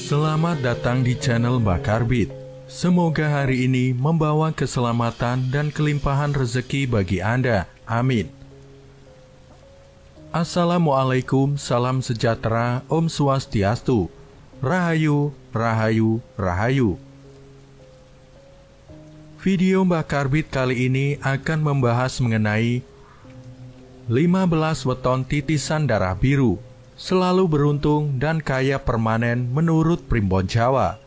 Selamat datang di channel Bakarbit. Semoga hari ini membawa keselamatan dan kelimpahan rezeki bagi Anda. Amin. Assalamualaikum, salam sejahtera, Om Swastiastu. Rahayu, Rahayu, Rahayu. Video Bakarbit kali ini akan membahas mengenai 15 weton titisan darah biru, selalu beruntung dan kaya permanen menurut Primbon Jawa.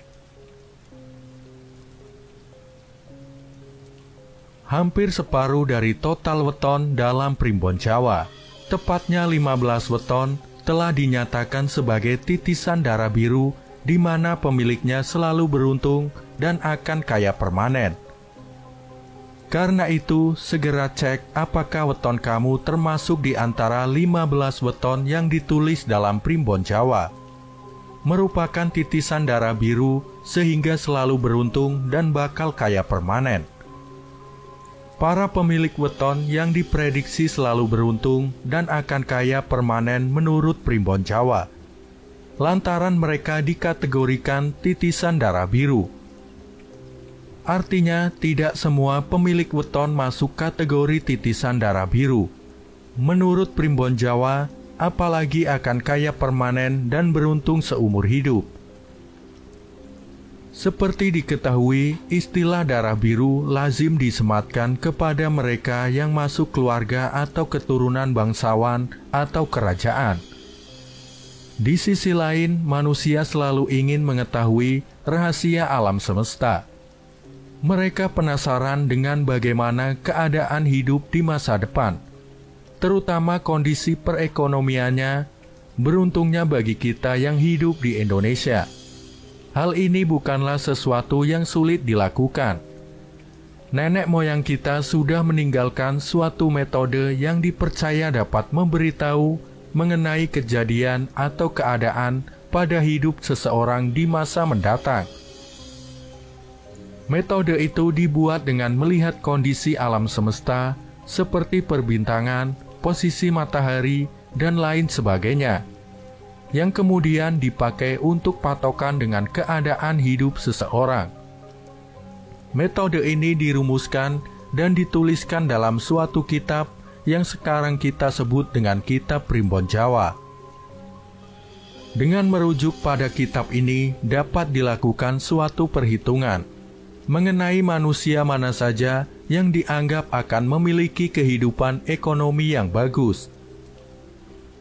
Hampir separuh dari total weton dalam Primbon Jawa, tepatnya 15 weton, telah dinyatakan sebagai titisan darah biru di mana pemiliknya selalu beruntung dan akan kaya permanen. Karena itu, segera cek apakah weton kamu termasuk di antara 15 weton yang ditulis dalam Primbon Jawa. Merupakan titisan darah biru sehingga selalu beruntung dan bakal kaya permanen. Para pemilik weton yang diprediksi selalu beruntung dan akan kaya permanen menurut Primbon Jawa, lantaran mereka dikategorikan titisan darah biru. Artinya, tidak semua pemilik weton masuk kategori titisan darah biru. Menurut Primbon Jawa, apalagi akan kaya permanen dan beruntung seumur hidup. Seperti diketahui, istilah darah biru lazim disematkan kepada mereka yang masuk keluarga atau keturunan bangsawan atau kerajaan. Di sisi lain, manusia selalu ingin mengetahui rahasia alam semesta. Mereka penasaran dengan bagaimana keadaan hidup di masa depan, terutama kondisi perekonomiannya. Beruntungnya bagi kita yang hidup di Indonesia, hal ini bukanlah sesuatu yang sulit dilakukan. Nenek moyang kita sudah meninggalkan suatu metode yang dipercaya dapat memberitahu mengenai kejadian atau keadaan pada hidup seseorang di masa mendatang. Metode itu dibuat dengan melihat kondisi alam semesta seperti perbintangan, posisi matahari, dan lain sebagainya, yang kemudian dipakai untuk patokan dengan keadaan hidup seseorang. Metode ini dirumuskan dan dituliskan dalam suatu kitab yang sekarang kita sebut dengan Kitab Primbon Jawa. Dengan merujuk pada kitab ini dapat dilakukan suatu perhitungan mengenai manusia mana saja yang dianggap akan memiliki kehidupan ekonomi yang bagus.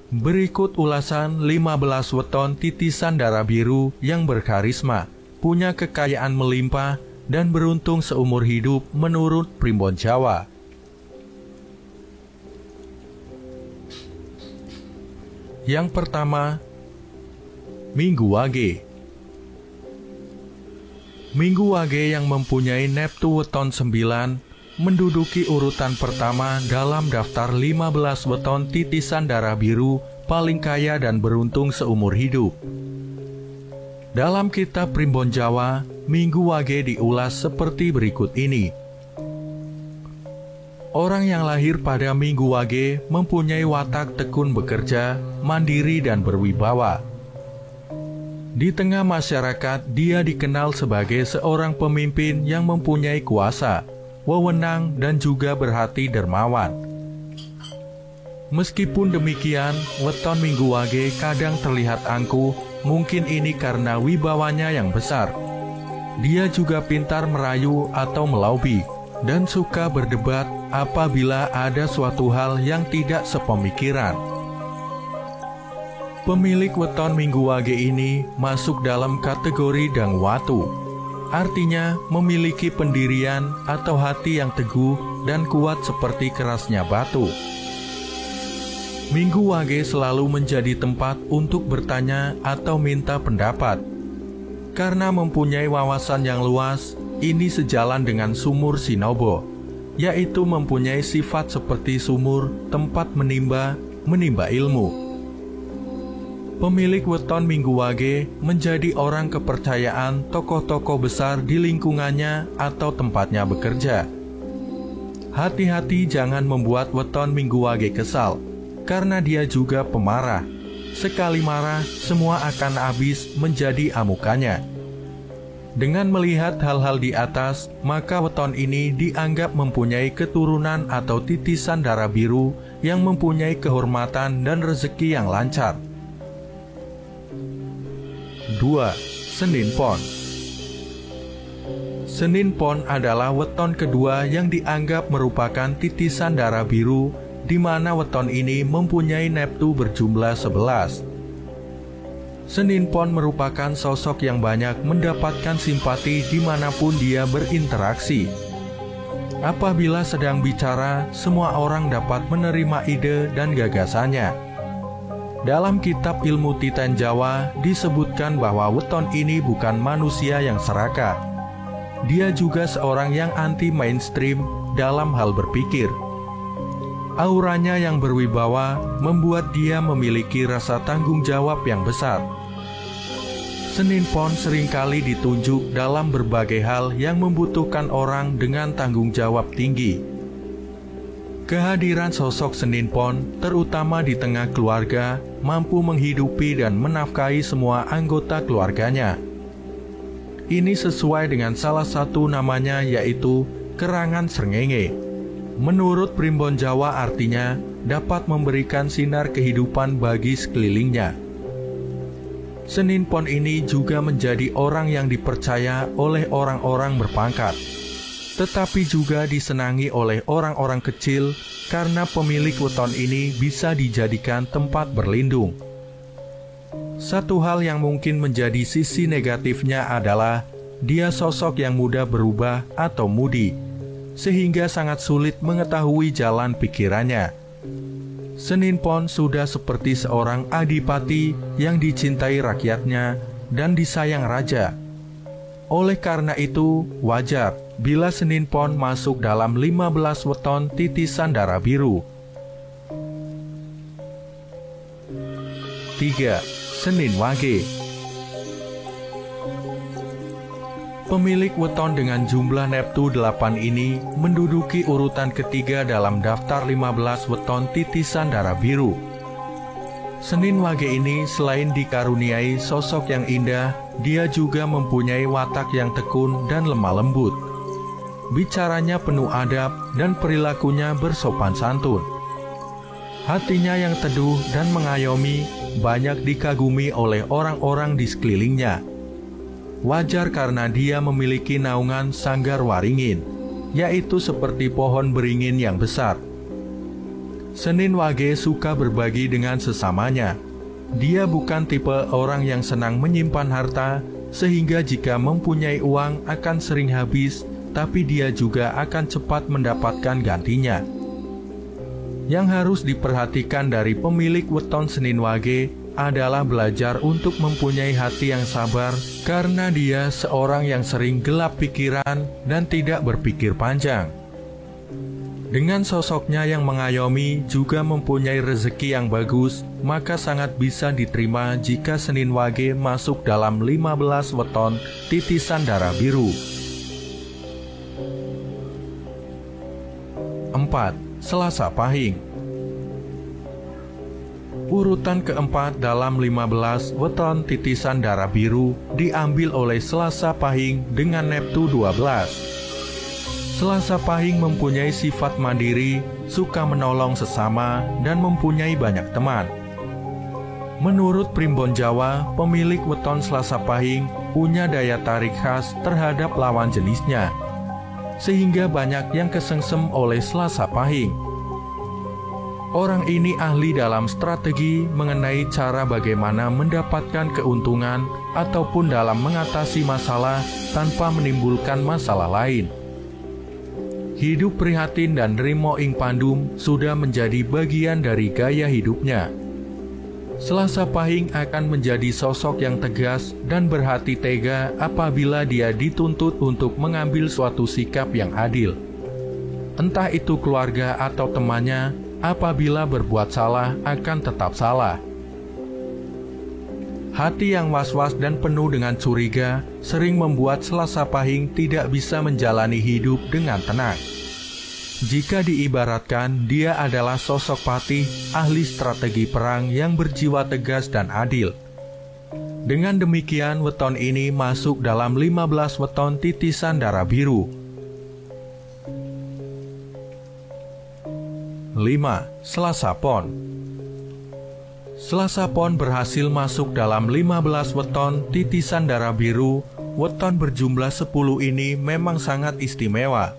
Berikut ulasan 15 weton titisan darah biru yang berkarisma, punya kekayaan melimpah, dan beruntung seumur hidup menurut Primbon Jawa. Yang pertama, Minggu Wage. Minggu Wage yang mempunyai neptu weton 9 menduduki urutan pertama dalam daftar 15 weton titisan darah biru paling kaya dan beruntung seumur hidup. Dalam kitab Primbon Jawa, Minggu Wage diulas seperti berikut ini. Orang yang lahir pada Minggu Wage mempunyai watak tekun bekerja, mandiri dan berwibawa. Di tengah masyarakat, dia dikenal sebagai seorang pemimpin yang mempunyai kuasa, wewenang, dan juga berhati dermawan. Meskipun demikian, weton Minggu Wage kadang terlihat angkuh, mungkin ini karena wibawanya yang besar. Dia juga pintar merayu atau melobi, dan suka berdebat apabila ada suatu hal yang tidak sepemikiran. Pemilik weton Minggu Wage ini masuk dalam kategori Dangwatu, artinya memiliki pendirian atau hati yang teguh dan kuat seperti kerasnya batu. Minggu Wage selalu menjadi tempat untuk bertanya atau minta pendapat. Karena mempunyai wawasan yang luas, ini sejalan dengan sumur Sinobo, yaitu mempunyai sifat seperti sumur, tempat menimba ilmu. Pemilik weton Minggu Wage menjadi orang kepercayaan tokoh-tokoh besar di lingkungannya atau tempatnya bekerja. Hati-hati jangan membuat weton Minggu Wage kesal, karena dia juga pemarah. sekali marah semua akan habis menjadi amukannya. Dengan melihat hal-hal di atas, maka weton ini dianggap mempunyai keturunan atau titisan darah biru yang mempunyai kehormatan dan rezeki yang lancar. 2. Senin Pon. Senin Pon adalah weton kedua yang dianggap merupakan titisan darah biru, di mana weton ini mempunyai neptu berjumlah 11. Senin Pon merupakan sosok yang banyak mendapatkan simpati dimanapun dia berinteraksi. Apabila sedang bicara, semua orang dapat menerima ide dan gagasannya. Dalam kitab ilmu Titan Jawa disebutkan bahwa weton ini bukan manusia yang serakah. Dia juga seorang yang anti mainstream dalam hal berpikir. Auranya yang berwibawa membuat dia memiliki rasa tanggung jawab yang besar. Senin Pon seringkali ditunjuk dalam berbagai hal yang membutuhkan orang dengan tanggung jawab tinggi. Kehadiran sosok Senin Pon, terutama di tengah keluarga, mampu menghidupi dan menafkahi semua anggota keluarganya. Ini sesuai dengan salah satu namanya, yaitu kerangan srengenge. Menurut primbon Jawa artinya dapat memberikan sinar kehidupan bagi sekelilingnya. Senin Pon ini juga menjadi orang yang dipercaya oleh orang-orang berpangkat, tetapi juga disenangi oleh orang-orang kecil karena pemilik weton ini bisa dijadikan tempat berlindung. Satu hal yang mungkin menjadi sisi negatifnya adalah dia sosok yang mudah berubah atau mudi, sehingga sangat sulit mengetahui jalan pikirannya. Senin Pon sudah seperti seorang adipati yang dicintai rakyatnya dan disayang raja. Oleh karena itu, wajar bila Senin Pon masuk dalam 15 weton titisan darah biru. 3. Senin Wage. Pemilik weton dengan jumlah neptu 8 ini menduduki urutan ketiga dalam daftar 15 weton titisan darah biru. Senin Wage ini selain dikaruniai sosok yang indah, dia juga mempunyai watak yang tekun dan lemah lembut. Bicaranya penuh adab dan perilakunya bersopan santun. Hatinya yang teduh dan mengayomi banyak dikagumi oleh orang-orang di sekelilingnya. Wajar karena dia memiliki naungan sanggar waringin, yaitu seperti pohon beringin yang besar. Senin Wage suka berbagi dengan sesamanya. Dia bukan tipe orang yang senang menyimpan harta, sehingga jika mempunyai uang akan sering habis, tapi dia juga akan cepat mendapatkan gantinya. Yang harus diperhatikan dari pemilik weton Senin Wage adalah belajar untuk mempunyai hati yang sabar, karena dia seorang yang sering gelap pikiran dan tidak berpikir panjang. Dengan sosoknya yang mengayomi juga mempunyai rezeki yang bagus, maka sangat bisa diterima jika Senin Wage masuk dalam 15 weton titisan darah biru. 4. Selasa Pahing. Urutan keempat dalam 15 weton titisan darah biru diambil oleh Selasa Pahing dengan neptu 12. Selasa Pahing mempunyai sifat mandiri, suka menolong sesama, dan mempunyai banyak teman. Menurut primbon Jawa, pemilik weton Selasa Pahing punya daya tarik khas terhadap lawan jenisnya, sehingga banyak yang kesengsem oleh Selasa Pahing. Orang ini ahli dalam strategi mengenai cara bagaimana mendapatkan keuntungan ataupun dalam mengatasi masalah tanpa menimbulkan masalah lain. Hidup prihatin dan nrimo ing pandum sudah menjadi bagian dari gaya hidupnya. Selasa Pahing akan menjadi sosok yang tegas dan berhati tega apabila dia dituntut untuk mengambil suatu sikap yang adil. Entah itu keluarga atau temannya, apabila berbuat salah akan tetap salah. Hati yang was-was dan penuh dengan curiga sering membuat Selasa Pahing tidak bisa menjalani hidup dengan tenang. Jika diibaratkan, dia adalah sosok patih, ahli strategi perang yang berjiwa tegas dan adil. Dengan demikian, weton ini masuk dalam 15 weton titisan darah biru. 5. Selasa Pon. Selasa Pon berhasil masuk dalam 15 weton titisan darah biru. Weton berjumlah 10 ini memang sangat istimewa.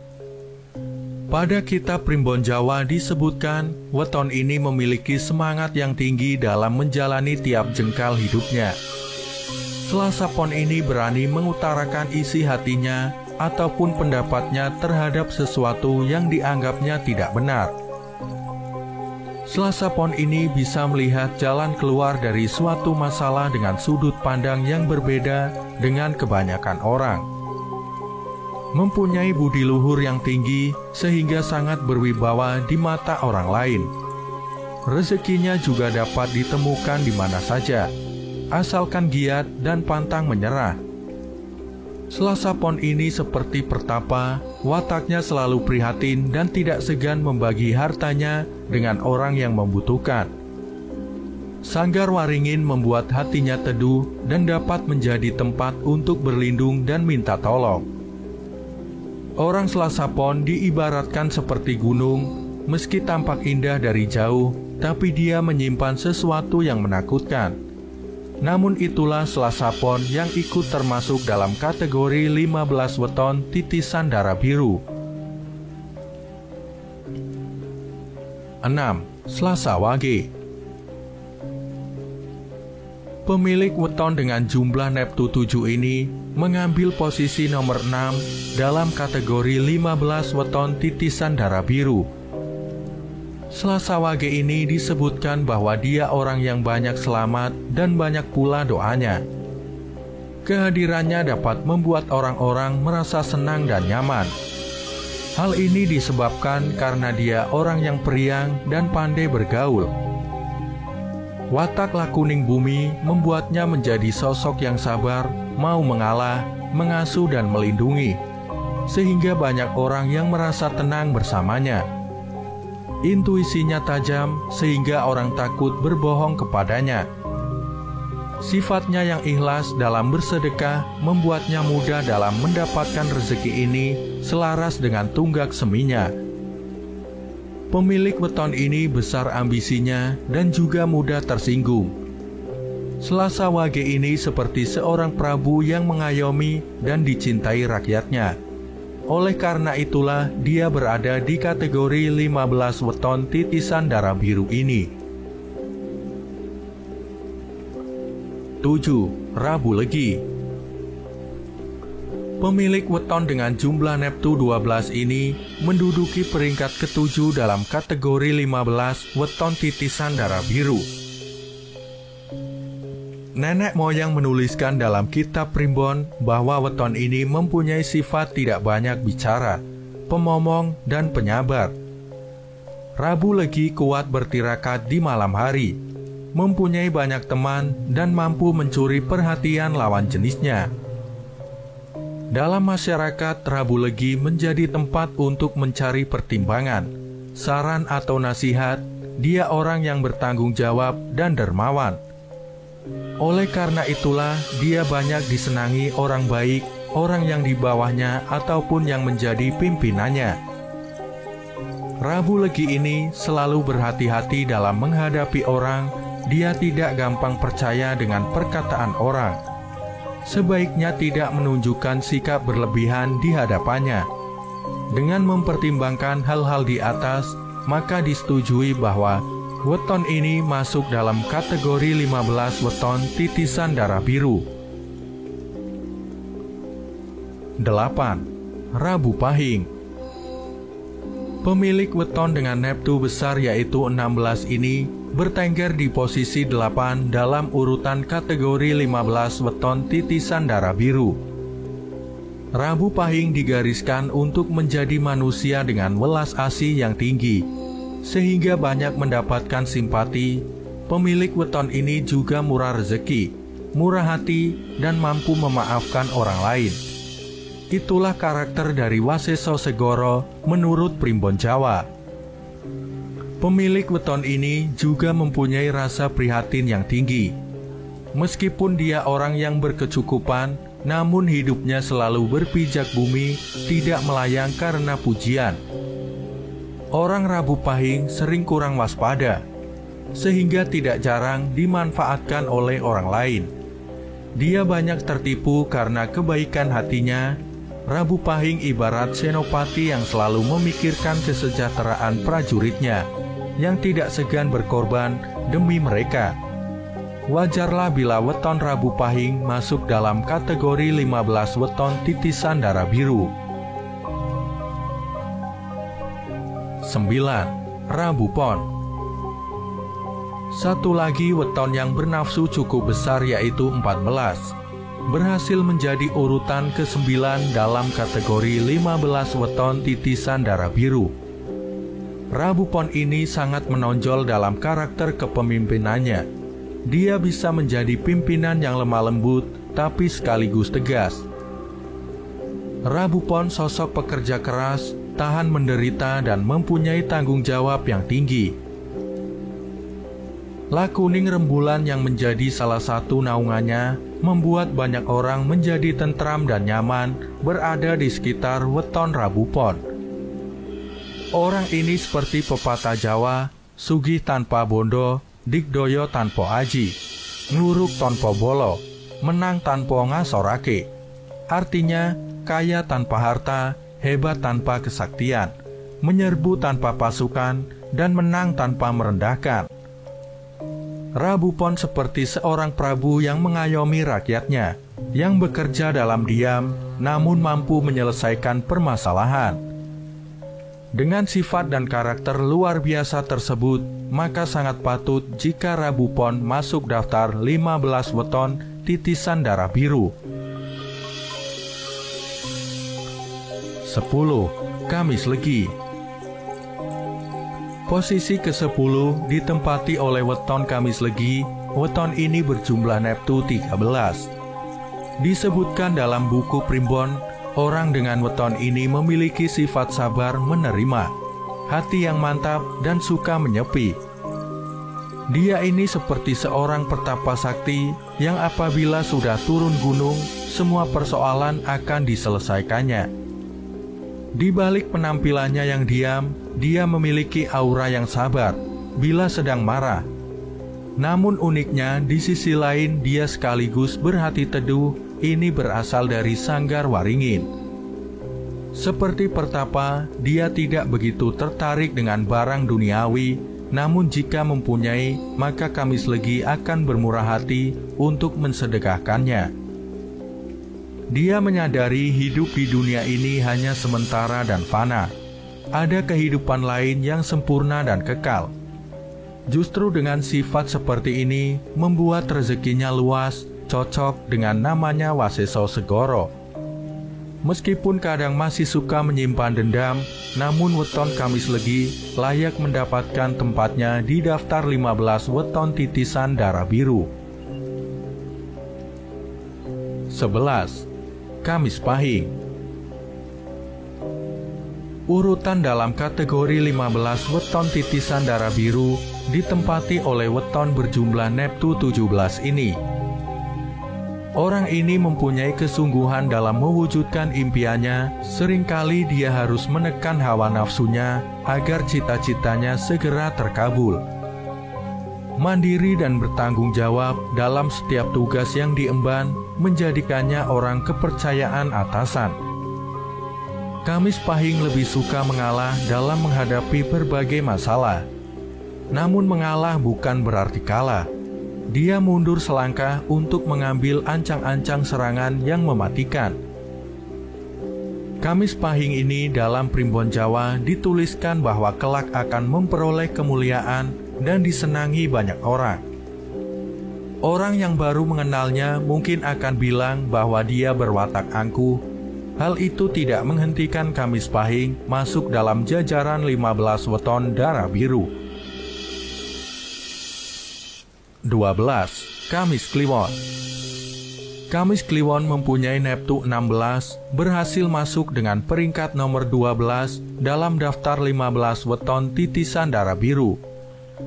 Pada kitab Primbon Jawa disebutkan, weton ini memiliki semangat yang tinggi dalam menjalani tiap jengkal hidupnya. Selasa Pon ini berani mengutarakan isi hatinya ataupun pendapatnya terhadap sesuatu yang dianggapnya tidak benar. Selasa Pon ini bisa melihat jalan keluar dari suatu masalah dengan sudut pandang yang berbeda dengan kebanyakan orang. Mempunyai budi luhur yang tinggi sehingga sangat berwibawa di mata orang lain. Rezekinya juga dapat ditemukan di mana saja, asalkan giat dan pantang menyerah. Selasa Pon ini seperti pertapa, wataknya selalu prihatin dan tidak segan membagi hartanya dengan orang yang membutuhkan. Sanggar Waringin membuat hatinya teduh dan dapat menjadi tempat untuk berlindung dan minta tolong. Orang Selasa Pon diibaratkan seperti gunung, meski tampak indah dari jauh, tapi dia menyimpan sesuatu yang menakutkan. Namun itulah Selasa Pon yang ikut termasuk dalam kategori 15 weton titisan darah biru. 6. Selasa Wage. Pemilik weton dengan jumlah neptu 7 ini mengambil posisi nomor 6 dalam kategori 15 weton titisan darah biru. Selasa Wage ini disebutkan bahwa dia orang yang banyak selamat dan banyak pula doanya. Kehadirannya dapat membuat orang-orang merasa senang dan nyaman. Hal ini disebabkan karena dia orang yang periang dan pandai bergaul. Watak lakuning bumi membuatnya menjadi sosok yang sabar, mau mengalah, mengasuh dan melindungi, sehingga banyak orang yang merasa tenang bersamanya. Intuisinya tajam sehingga orang takut berbohong kepadanya. Sifatnya yang ikhlas dalam bersedekah membuatnya mudah dalam mendapatkan rezeki ini selaras dengan tunggak seminya. Pemilik weton ini besar ambisinya dan juga mudah tersinggung. Selasa Wage ini seperti seorang prabu yang mengayomi dan dicintai rakyatnya. Oleh karena itulah dia berada di kategori 15 weton titisan darah biru ini. 7. Rabu Legi. Pemilik weton dengan jumlah neptu 12 ini menduduki peringkat ke-7 dalam kategori 15 weton titisan darah biru. Nenek moyang menuliskan dalam kitab Primbon bahwa weton ini mempunyai sifat tidak banyak bicara, pemomong dan penyabar. Rabu Legi kuat bertirakat di malam hari, mempunyai banyak teman dan mampu mencuri perhatian lawan jenisnya. Dalam masyarakat, Rabu Legi menjadi tempat untuk mencari pertimbangan, saran atau nasihat. Dia orang yang bertanggung jawab dan dermawan. Oleh karena itulah, dia banyak disenangi orang baik, orang yang di bawahnya ataupun yang menjadi pimpinannya. Rabu Legi ini selalu berhati-hati dalam menghadapi orang. Dia tidak gampang percaya dengan perkataan orang. Sebaiknya tidak menunjukkan sikap berlebihan di hadapannya. Dengan mempertimbangkan hal-hal di atas, maka disetujui bahwa weton ini masuk dalam kategori 15 weton titisan darah biru. 8. Rabu Pahing. Pemilik weton dengan neptu besar yaitu 16 ini bertengger di posisi 8 dalam urutan kategori 15 weton titisan darah biru. Rabu Pahing digariskan untuk menjadi manusia dengan welas asih yang tinggi, sehingga banyak mendapatkan simpati. Pemilik weton ini juga murah rezeki, murah hati, dan mampu memaafkan orang lain. Itulah karakter dari Waseso Segoro menurut Primbon Jawa. Pemilik weton ini juga mempunyai rasa prihatin yang tinggi. Meskipun dia orang yang berkecukupan, namun hidupnya selalu berpijak bumi, tidak melayang karena pujian. Orang Rabu Pahing sering kurang waspada, sehingga tidak jarang dimanfaatkan oleh orang lain. Dia banyak tertipu karena kebaikan hatinya. Rabu Pahing ibarat senopati yang selalu memikirkan kesejahteraan prajuritnya, yang tidak segan berkorban demi mereka. Wajarlah bila weton Rabu Pahing masuk dalam kategori 15 weton titisan darah biru. 9. Rabu Pon. Satu lagi weton yang bernafsu cukup besar yaitu 14. Berhasil menjadi urutan ke-9 dalam kategori 15 weton titisan darah biru. Rabu Pon ini sangat menonjol dalam karakter kepemimpinannya. Dia bisa menjadi pimpinan yang lemah lembut tapi sekaligus tegas. Rabu Pon sosok pekerja keras, tahan menderita dan mempunyai tanggung jawab yang tinggi. Lakuning rembulan yang menjadi salah satu naungannya membuat banyak orang menjadi tentram dan nyaman berada di sekitar weton Rabu Pon. Orang ini seperti pepatah Jawa, sugih tanpa bondo, digdoyo tanpa aji, nguruk tanpa bolo, menang tanpa ngasorake. Artinya, kaya tanpa harta, hebat tanpa kesaktian, menyerbu tanpa pasukan, dan menang tanpa merendahkan. Rabu Pon seperti seorang prabu yang mengayomi rakyatnya, yang bekerja dalam diam, namun mampu menyelesaikan permasalahan. Dengan sifat dan karakter luar biasa tersebut, maka sangat patut jika Rabu Pon masuk daftar 15 weton titisan darah biru. 10. Kamis Legi. Posisi ke-10 ditempati oleh weton Kamis Legi. Weton ini berjumlah neptu 13. Disebutkan dalam buku Primbon, orang dengan weton ini memiliki sifat sabar menerima, hati yang mantap dan suka menyepi. Dia ini seperti seorang pertapa sakti yang apabila sudah turun gunung, semua persoalan akan diselesaikannya. Di balik penampilannya yang diam, dia memiliki aura yang sabar bila sedang marah. Namun uniknya, di sisi lain dia sekaligus berhati teduh. Ini berasal dari Sanggar Waringin. Seperti pertapa, dia tidak begitu tertarik dengan barang duniawi. Namun jika mempunyai, maka Kamis Legi akan bermurah hati untuk mensedekahkannya. Dia menyadari hidup di dunia ini hanya sementara dan fana. Ada kehidupan lain yang sempurna dan kekal. Justru dengan sifat seperti ini membuat rezekinya luas, cocok dengan namanya Waseso Segoro. Meskipun kadang masih suka menyimpan dendam, namun weton Kamis Legi layak mendapatkan tempatnya di daftar 15 weton titisan darah biru. 11. Kamis Pahing. Urutan dalam kategori 15 weton titisan darah biru ditempati oleh weton berjumlah neptu 17 ini. Orang ini mempunyai kesungguhan dalam mewujudkan impiannya. Seringkali dia harus menekan hawa nafsunya agar cita-citanya segera terkabul. Mandiri dan bertanggung jawab dalam setiap tugas yang diemban menjadikannya orang kepercayaan atasan. Kamis Pahing lebih suka mengalah dalam menghadapi berbagai masalah. Namun mengalah bukan berarti kalah. Dia mundur selangkah untuk mengambil ancang-ancang serangan yang mematikan. Kamis Pahing ini dalam Primbon Jawa dituliskan bahwa kelak akan memperoleh kemuliaan dan disenangi banyak orang. Orang yang baru mengenalnya mungkin akan bilang bahwa dia berwatak angkuh. Hal itu tidak menghentikan Kamis Pahing masuk dalam jajaran 15 weton darah biru. 12. Kamis Kliwon. Kamis Kliwon mempunyai neptu 16, berhasil masuk dengan peringkat nomor 12 dalam daftar 15 weton titisan darah biru.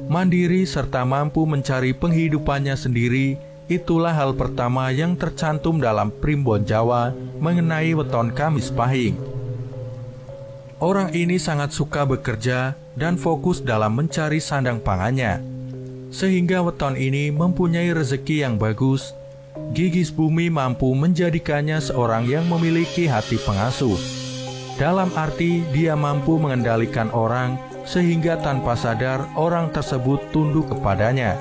Mandiri serta mampu mencari penghidupannya sendiri, itulah hal pertama yang tercantum dalam Primbon Jawa mengenai weton Kamis Pahing. Orang ini sangat suka bekerja dan fokus dalam mencari sandang pangannya, sehingga weton ini mempunyai rezeki yang bagus. Gigis Bumi mampu menjadikannya seorang yang memiliki hati pengasuh. Dalam arti dia mampu mengendalikan orang sehingga tanpa sadar orang tersebut tunduk kepadanya.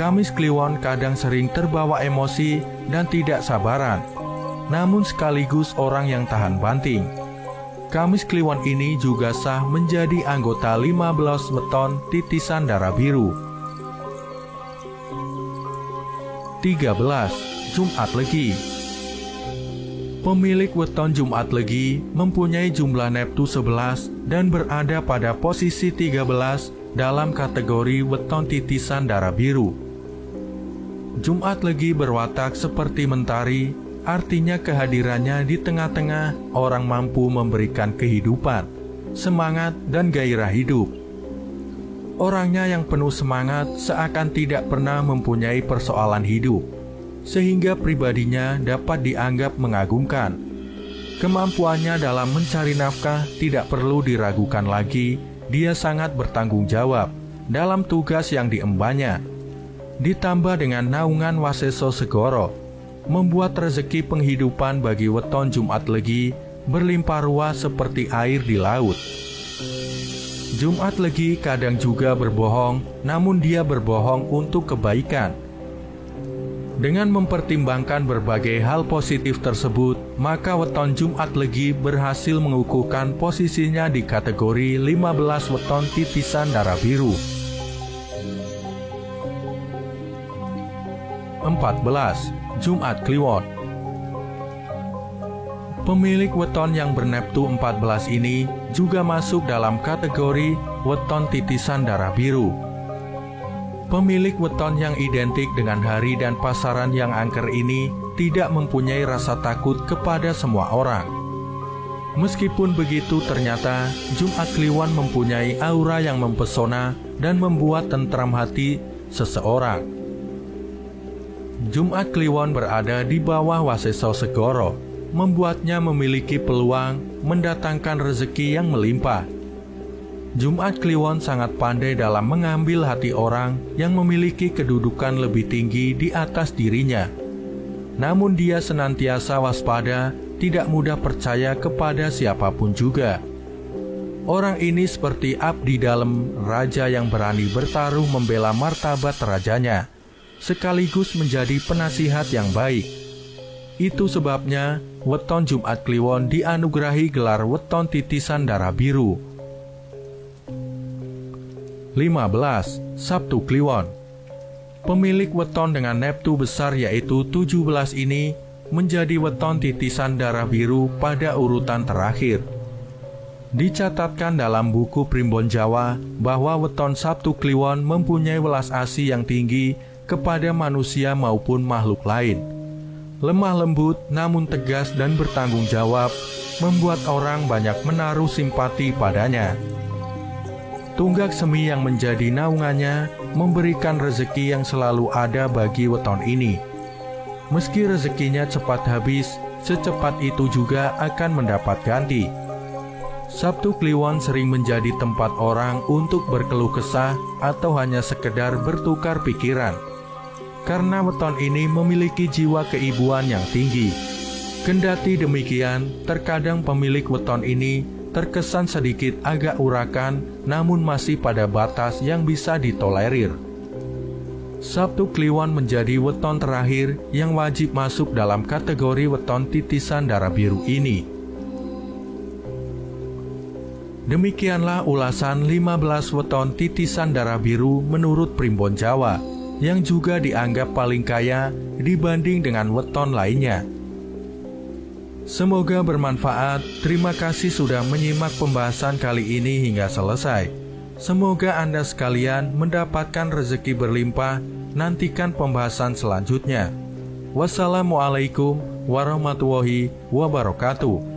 Kamis Kliwon kadang sering terbawa emosi dan tidak sabaran, namun sekaligus orang yang tahan banting. Kamis Kliwon ini juga sah menjadi anggota 15 weton titisan darah biru. 13. Jumat Legi. Pemilik weton Jumat Legi mempunyai jumlah neptu 11 dan berada pada posisi 13 dalam kategori weton titisan darah biru. Jumat Legi berwatak seperti mentari, artinya kehadirannya di tengah-tengah orang mampu memberikan kehidupan, semangat, dan gairah hidup. Orangnya yang penuh semangat seakan tidak pernah mempunyai persoalan hidup, sehingga pribadinya dapat dianggap mengagumkan. Kemampuannya dalam mencari nafkah tidak perlu diragukan lagi. Dia sangat bertanggung jawab dalam tugas yang diembannya. Ditambah dengan naungan Waseso Segoro, membuat rezeki penghidupan bagi weton Jumat Legi berlimpah ruah seperti air di laut. Jumat Legi kadang juga berbohong, namun dia berbohong untuk kebaikan. Dengan mempertimbangkan berbagai hal positif tersebut, maka weton Jumat Legi berhasil mengukuhkan posisinya di kategori 15 weton titisan darah biru. 14. Jumat Kliwon. Pemilik weton yang berneptu 14 ini juga masuk dalam kategori weton titisan darah biru. Pemilik weton yang identik dengan hari dan pasaran yang angker ini tidak mempunyai rasa takut kepada semua orang. Meskipun begitu, ternyata Jumat Kliwon mempunyai aura yang mempesona dan membuat tentram hati seseorang. Jumat Kliwon berada di bawah Waseso Segoro, membuatnya memiliki peluang mendatangkan rezeki yang melimpah. Jumat Kliwon sangat pandai dalam mengambil hati orang yang memiliki kedudukan lebih tinggi di atas dirinya. Namun dia senantiasa waspada, tidak mudah percaya kepada siapapun juga. Orang ini seperti abdi dalam raja yang berani bertaruh membela martabat rajanya, sekaligus menjadi penasihat yang baik. Itu sebabnya weton Jumat Kliwon dianugerahi gelar weton titisan darah biru. 15. Sabtu Kliwon. Pemilik weton dengan neptu besar yaitu 17 ini menjadi weton titisan darah biru pada urutan terakhir. Dicatatkan dalam buku Primbon Jawa bahwa weton Sabtu Kliwon mempunyai welas asih yang tinggi kepada manusia maupun makhluk lain. Lemah lembut namun tegas dan bertanggung jawab, membuat orang banyak menaruh simpati padanya. Tunggak semi yang menjadi naungannya memberikan rezeki yang selalu ada bagi weton ini. Meski rezekinya cepat habis, secepat itu juga akan mendapat ganti. Sabtu Kliwon sering menjadi tempat orang untuk berkeluh kesah atau hanya sekedar bertukar pikiran. Karena weton ini memiliki jiwa keibuan yang tinggi. Kendati demikian, terkadang pemilik weton ini terkesan sedikit agak urakan, namun masih pada batas yang bisa ditolerir. Sabtu Kliwon menjadi weton terakhir yang wajib masuk dalam kategori weton titisan darah biru ini. Demikianlah ulasan 15 weton titisan darah biru menurut Primbon Jawa, yang juga dianggap paling kaya dibanding dengan weton lainnya. Semoga bermanfaat. Terima kasih sudah menyimak pembahasan kali ini hingga selesai. Semoga Anda sekalian mendapatkan rezeki berlimpah. Nantikan pembahasan selanjutnya. Wassalamualaikum warahmatullahi wabarakatuh.